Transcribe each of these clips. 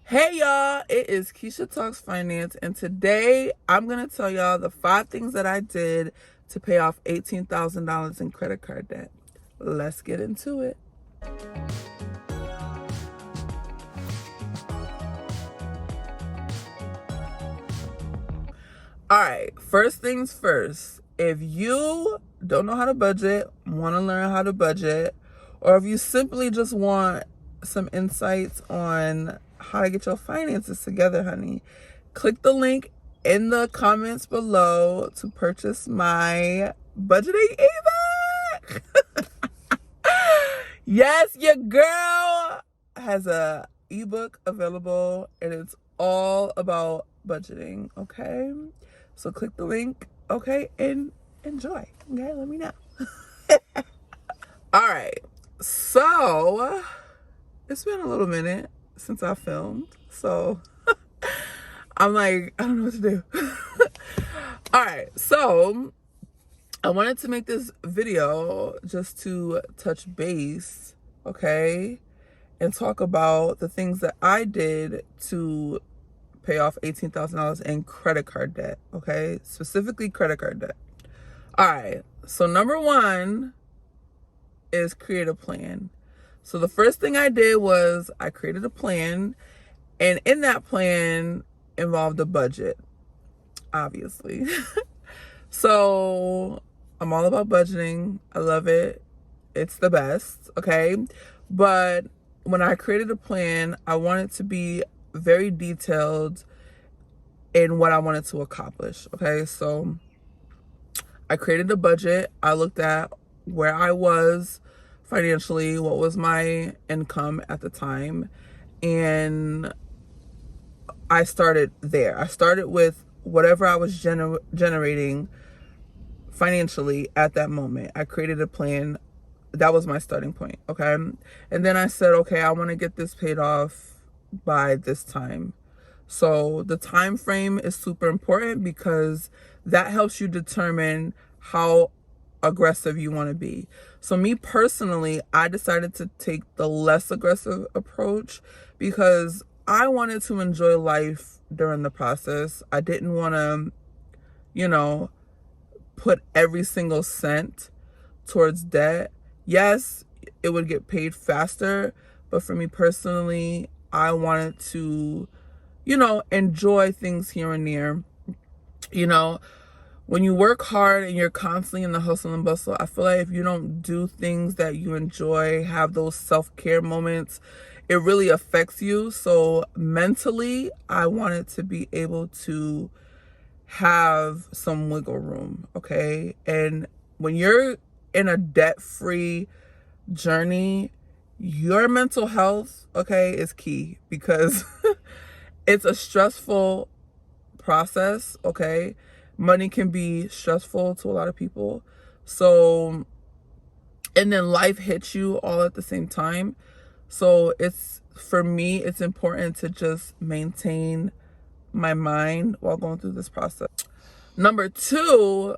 Hey y'all, it is Keshia Talks Finance, and today I'm going to tell y'all the 5 things that I did to pay off $18,000 in credit card debt. Let's get into it. All right, first things first. If you don't know how to budget, want to learn how to budget, or if you simply just want some insights on how to get your finances together, honey, click the link in the comments below to purchase my budgeting ebook. Yes, your girl has a ebook available and it's all about budgeting, okay? So click the link, okay, and enjoy. Okay, let me know. All right. So, it's been a little minute since I filmed. So, I'm like, I don't know what to do. All right. So, I wanted to make this video just to touch base, okay? And talk about the things that I did to pay off $18,000 in credit card debt, okay? Specifically credit card debt. All right, so number 1 is create a plan. So the first thing I did was I created a plan, and in that plan involved a budget, obviously. So I'm all about budgeting. I love it. It's the best, okay? But when I created a plan, I wanted to be very detailed in what I wanted to accomplish, okay? So I created a budget. I looked at where I was financially, what was my income at the time, and I started there. I started with whatever I was generating financially at that moment. I created a plan. That was my starting point, okay? And then I said, okay, I want to get this paid off by this time. So the time frame is super important because that helps you determine how aggressive you want to be. So me personally, I decided to take the less aggressive approach because I wanted to enjoy life during the process. I didn't want to, put every single cent towards debt. Yes, it would get paid faster, but for me personally, I wanted to, enjoy things here and there. When you work hard and you're constantly in the hustle and bustle, I feel like if you don't do things that you enjoy, have those self-care moments, it really affects you. So mentally, I wanted to be able to have some wiggle room, okay? And when you're in a debt-free journey, your mental health, okay, is key because it's a stressful process, okay? Money can be stressful to a lot of people. So, and then life hits you all at the same time. So for me, it's important to just maintain my mind while going through this process. Number 2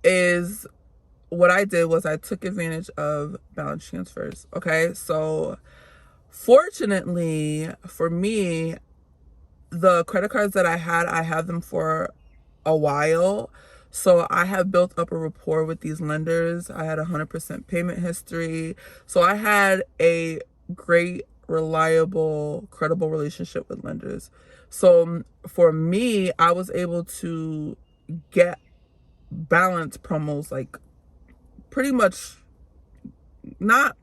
is what I did was I took advantage of balance transfers. Okay, so fortunately for me, the credit cards that I had them for a while. So I have built up a rapport with these lenders. I had 100% payment history. So I had a great, reliable, credible relationship with lenders. So for me, I was able to get balance promos like pretty much not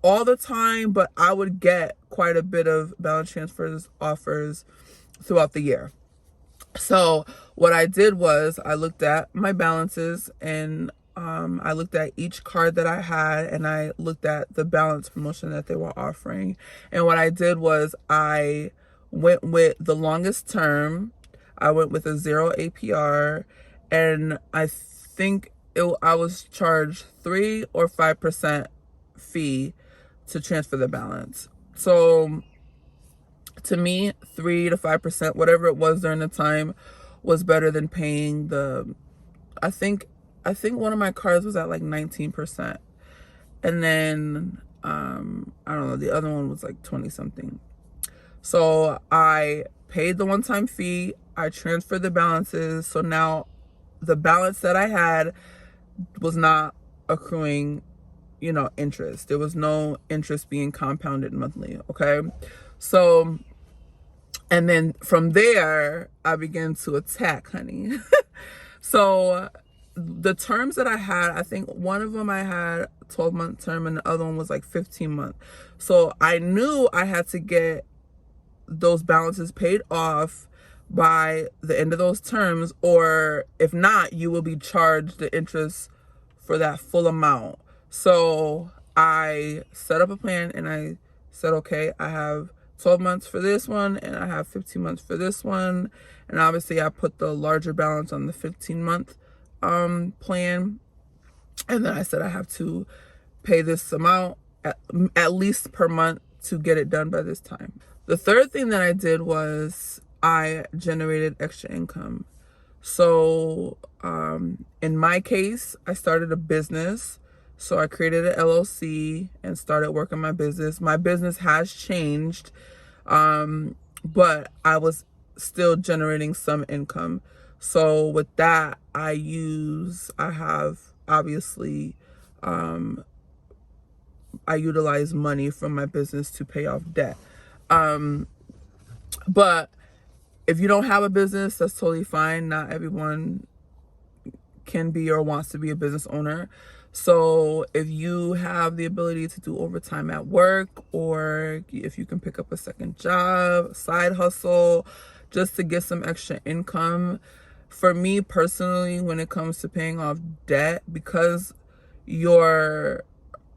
all the time, but I would get quite a bit of balance transfers offers throughout the year. So what I did was I looked at my balances and I looked at each card that I had and I looked at the balance promotion that they were offering. And what I did was I went with the longest term. I went with a 0 APR, and I think I was charged 3 or 5% fee to transfer the balance. So to me, 3 to 5%, whatever it was during the time, was better than paying I think one of my cards was at like 19%. And then I don't know, the other one was like 20 something. So I paid the one-time fee, I transferred the balances. So now the balance that I had was not accruing, interest. There was no interest being compounded monthly. Okay. So, and then from there, I began to attack, honey. So the terms that I had, I think one of them I had 12-month term and the other one was like 15-month. So I knew I had to get those balances paid off by the end of those terms, or if not, you will be charged the interest for that full amount. So I set up a plan and I said, okay, I have 12 months for this one and I have 15 months for this one. And obviously I put the larger balance on the 15-month plan. And then I said I have to pay this amount at least per month to get it done by this time. The third thing that I did was I generated extra income. So in my case, I started a business. So I created an LLC and started working my business. My business has changed, but I was still generating some income. So with that, I have obviously, I utilize money from my business to pay off debt. But if you don't have a business, that's totally fine. Not everyone can be or wants to be a business owner. So if you have the ability to do overtime at work, or if you can pick up a second job, side hustle, just to get some extra income. For me personally, when it comes to paying off debt, because your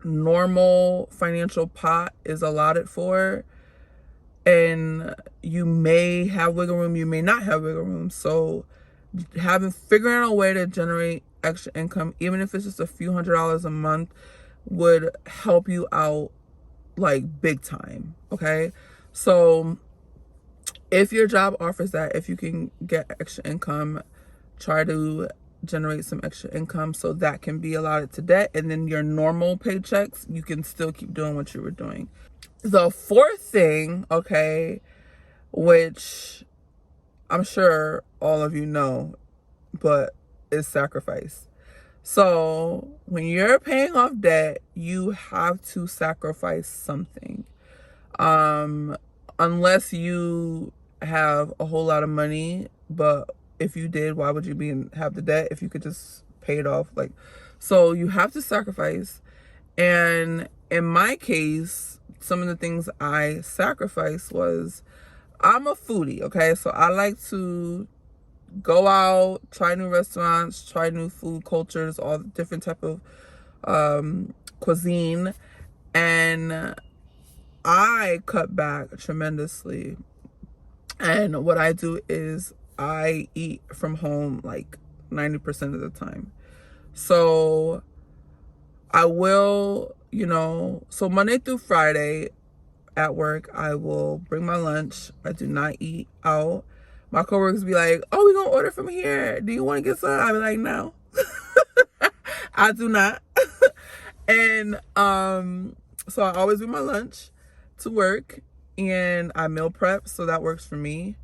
normal financial pot is allotted for, and you may have wiggle room, you may not have wiggle room. So figuring out a way to generate extra income, even if it's just a few $100s a month, would help you out like big time. Okay. So if your job offers that, if you can get extra income, try to generate some extra income so that can be allotted to debt, and then your normal paychecks, you can still keep doing what you were doing. The fourth thing, okay, which I'm sure all of you know, but is sacrifice. So when you're paying off debt, you have to sacrifice something. Unless you have a whole lot of money, but if you did, why would you have the debt if you could just pay it off? So you have to sacrifice. And in my case, some of the things I sacrificed was, I'm a foodie, okay? So I like to go out, try new restaurants, try new food cultures, all the different type of cuisine. And I cut back tremendously. And what I do is I eat from home like 90% of the time. So I will, so Monday through Friday at work, I will bring my lunch. I do not eat out. My coworkers be like, oh, we're going to order from here. Do you want to get some? I be like, no, I do not. And so I always bring my lunch to work and I meal prep. So that works for me.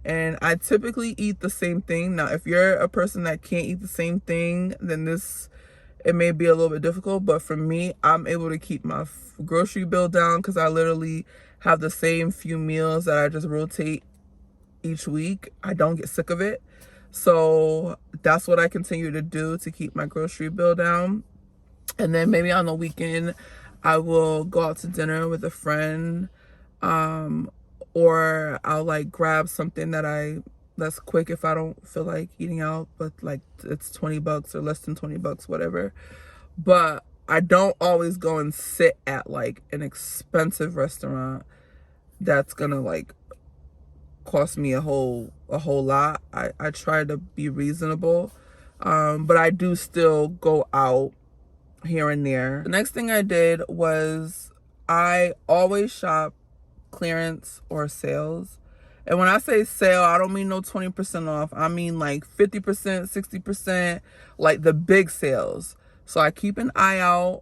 And I typically eat the same thing. Now, if you're a person that can't eat the same thing, then it may be a little bit difficult. But for me, I'm able to keep my grocery bill down because I literally have the same few meals that I just rotate each week. I don't get sick of it. So that's what I continue to do to keep my grocery bill down. And then maybe on the weekend, I will go out to dinner with a friend. Or I'll grab something that's quick if I don't feel like eating out, but it's $20 or less than $20, whatever. But I don't always go and sit at an expensive restaurant that's gonna cost me a whole lot. I try to be reasonable, but I do still go out here and there. The next thing I did was I always shop clearance or sales. And when I say sale, I don't mean no 20% off. I mean 50%, 60%, the big sales. So I keep an eye out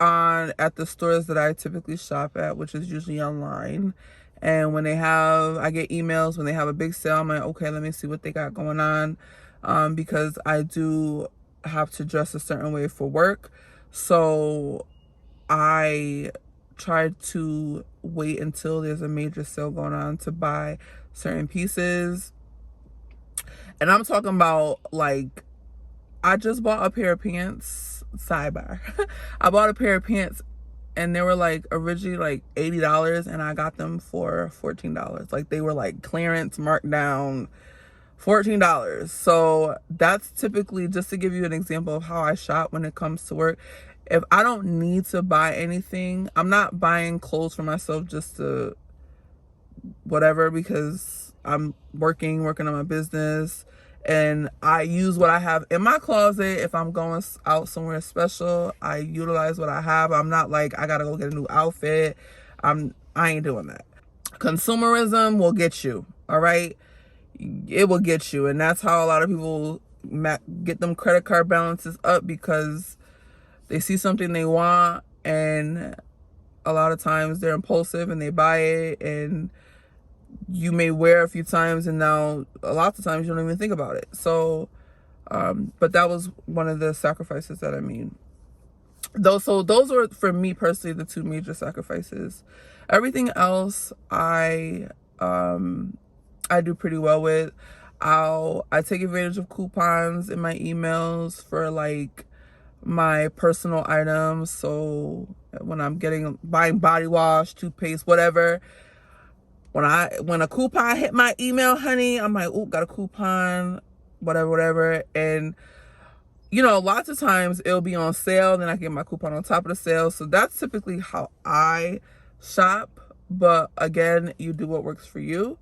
on at the stores that I typically shop at, which is usually online. And when I get emails when they have a big sale. I'm like, okay, let me see what they got going on, because I do have to dress a certain way for work. So I try to wait until there's a major sale going on to buy certain pieces. And I'm talking about, like, I just bought a pair of pants, sidebar. I bought a pair of pants and they were like originally like $80 and I got them for $14. Like, they were like clearance, marked down, $14. So that's typically, just to give you an example of how I shop when it comes to work. If I don't need to buy anything, I'm not buying clothes for myself just to whatever, because I'm working on my business, and I use what I have in my closet. If I'm going out somewhere special, I utilize what I have. I'm not like, I gotta go get a new outfit. I ain't doing that. Consumerism will get you, all right? It will get you. And that's how a lot of people get them credit card balances up, because they see something they want, and a lot of times they're impulsive and they buy it, and you may wear a few times, and now a lot of times you don't even think about it. So but that was one of the sacrifices that I made. Those were, for me personally, the two major sacrifices. Everything else I do pretty well with. I take advantage of coupons in my emails for like my personal items. So when I'm buying body wash, toothpaste, whatever, when a coupon hit my email, honey, I'm like, oh, got a coupon, whatever. And lots of times it'll be on sale, then I get my coupon on top of the sale. So that's typically how I shop. But again, you do what works for you.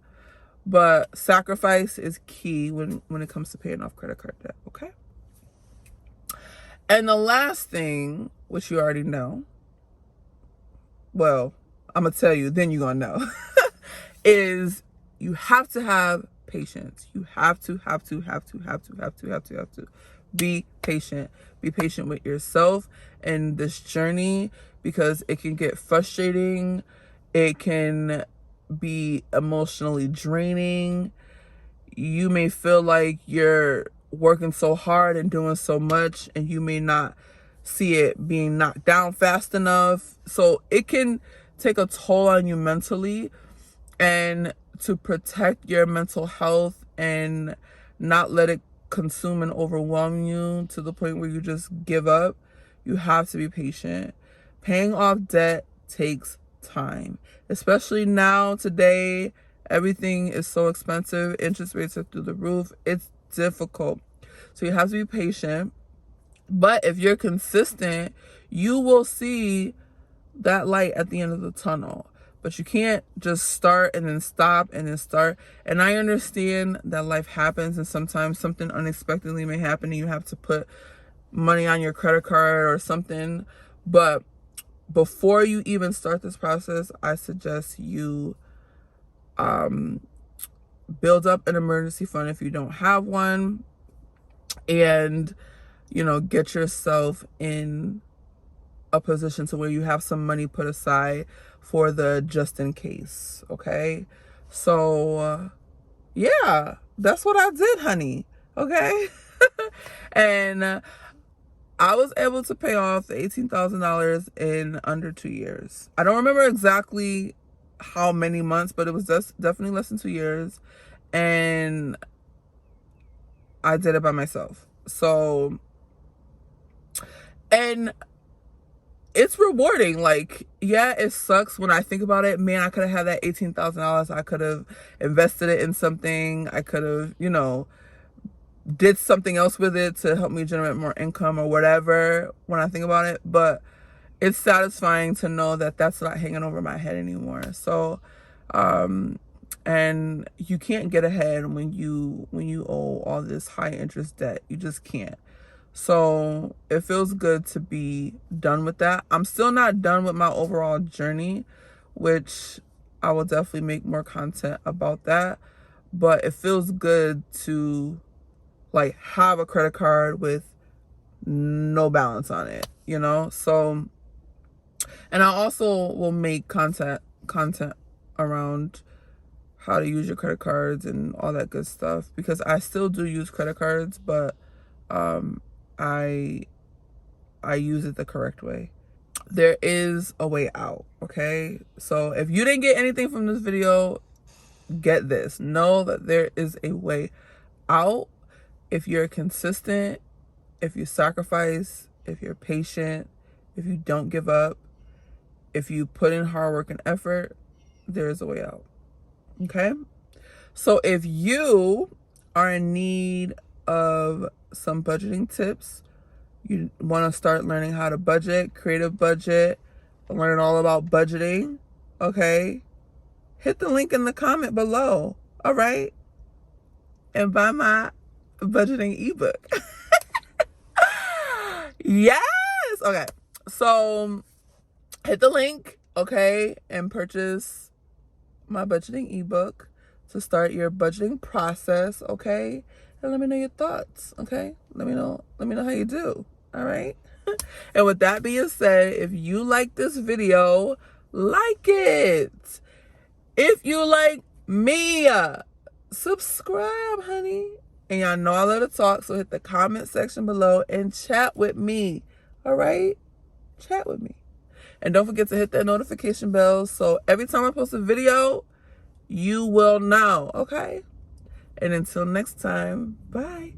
But sacrifice is key when it comes to paying off credit card debt, okay? And the last thing, which you already know, well, I'm going to tell you, then you're going to know, is you have to have patience. You have to be patient. Be patient with yourself in this journey, because it can get frustrating. It can be emotionally draining. You may feel like you're working so hard and doing so much, and you may not see it being knocked down fast enough. So it can take a toll on you mentally. And to protect your mental health and not let it consume and overwhelm you to the point where you just give up, you have to be patient. Paying off debt takes time, especially now, today. Everything is so expensive. Interest rates are through the roof. It's difficult. So you have to be patient. But if you're consistent, you will see that light at the end of the tunnel. But you can't just start and then stop and then start. And I understand that life happens, and sometimes something unexpectedly may happen and you have to put money on your credit card or something. But before you even start this process, I suggest you build up an emergency fund if you don't have one, and get yourself in a position to where you have some money put aside for the just in case. Okay, so yeah, that's what I did, honey. Okay. And I was able to pay off the $18,000 in under 2 years. I don't remember exactly how many months, but it was definitely less than 2 years. And I did it by myself. So, and it's rewarding. Like, yeah, it sucks when I think about it. Man, I could have had that $18,000. I could have invested it in something. I could have, did something else with it to help me generate more income or whatever when I think about it. But it's satisfying to know that that's not hanging over my head anymore. So, and you can't get ahead when you owe all this high interest debt. You just can't. So it feels good to be done with that. I'm still not done with my overall journey, which I will definitely make more content about that. But it feels good to like have a credit card with no balance on it, So And I also will make content around how to use your credit cards and all that good stuff, because I still do use credit cards, but I use it the correct way. There is a way out, okay? So if you didn't get anything from this video, get this. Know that there is a way out if you're consistent, if you sacrifice, if you're patient, if you don't give up, if you put in hard work and effort, there is a way out. Okay? So if you are in need of some budgeting tips, you want to start learning how to budget, create a budget, learn all about budgeting, okay? Hit the link in the comment below, all right? And buy my budgeting ebook. Yes! Okay, so hit the link, okay, and purchase my budgeting ebook to start your budgeting process, okay? And let me know your thoughts, okay? Let me know how you do, all right? And with that being said, if you like this video, like it. If you like me, subscribe, honey. And y'all know I love to talk, so hit the comment section below and chat with me, all right? Chat with me. And don't forget to hit that notification bell so every time I post a video, you will know, okay? And until next time, bye.